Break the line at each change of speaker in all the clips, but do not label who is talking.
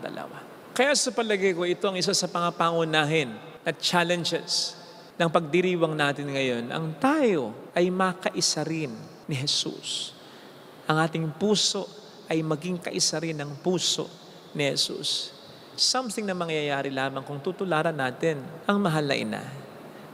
dalawa. Kaya sa palagay ko, ito ang isa sa pangapangunahin na challenges ng pagdiriwang natin ngayon. Ang tayo ay makaisa rin ni Jesus. Ang ating puso ay maging kaisa rin ng puso ni Jesus. Something na mangyayari lamang kung tutularan natin ang mahal na ina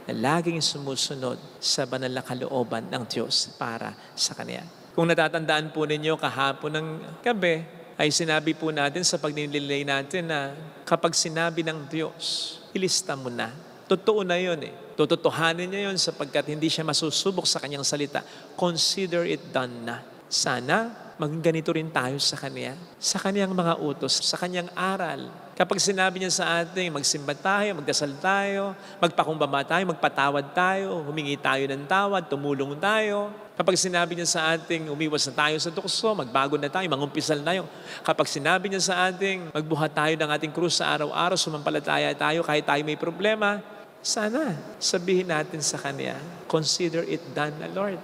na laging sumusunod sa banal na kalooban ng Diyos para sa Kanya. Kung natatandaan po ninyo kahapon ng gabi, ay sinabi po natin sa pagninilay natin na kapag sinabi ng Diyos, ilista mo na. Totoo na yun eh. Tututuhanin niya yun sapagkat hindi siya masusubok sa kanyang salita. Consider it done na. Sana maging ganito rin tayo sa Kanya, sa Kanyang mga utos, sa Kanyang aral. Kapag sinabi niya sa atin, magsimba tayo, magdasal tayo, magpakumbaba tayo, magpatawad tayo, humingi tayo ng tawad, tumulong tayo. Kapag sinabi niya sa ating umiwas na tayo sa tukso, magbago na tayo, mangumpisal tayo. Kapag sinabi niya sa ating magbuhat tayo ng ating krus sa araw-araw, sumampalataya tayo kahit tayo may problema, sana sabihin natin sa Kanya, consider it done na Lord.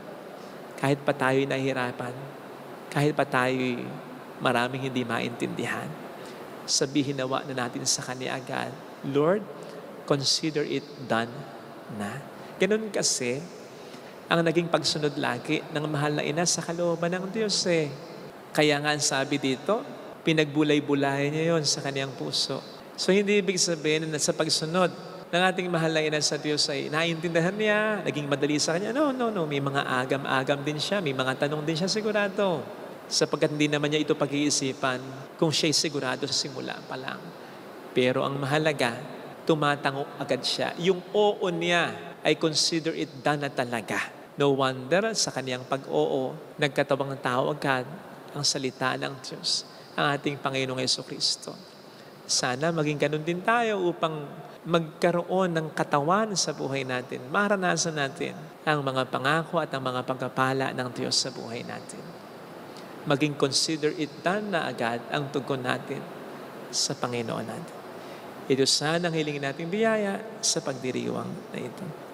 Kahit pa tayo'y nahihirapan, kahit pa tayo'y maraming hindi maintindihan, sabihin nawa na natin sa Kanya agad, Lord, consider it done na. Ganun kasi ang naging pagsunod lagi ng mahal na ina sa kalooban ng Diyos eh. Kaya nga ang sabi dito, pinagbulay-bulayan niya yon sa Kanyang puso. So hindi ibig sabihin na sa pagsunod ng ating mahal na ina sa Diyos ay naiintindihan niya, naging madali sa Kanya. No. May mga agam-agam din siya, may mga tanong din siya sigurado. Sapagkat hindi naman niya ito pag-iisipan kung siya'y sigurado sa simula pa lang. Pero ang mahalaga, tumatango agad siya. Yung oo niya ay consider it done na talaga. No wonder sa Kanyang pag-oo, nagkatawang tao agad ang salita ng Diyos, ang ating Panginoong Jesucristo. Sana maging ganun din tayo upang magkaroon ng katawan sa buhay natin. Maranasan natin ang mga pangako at ang mga pagpapala ng Diyos sa buhay natin. Maging consider it done na agad ang tugon natin sa Panginoon natin. Ito sana ang hilingin nating biyaya sa pagdiriwang na ito.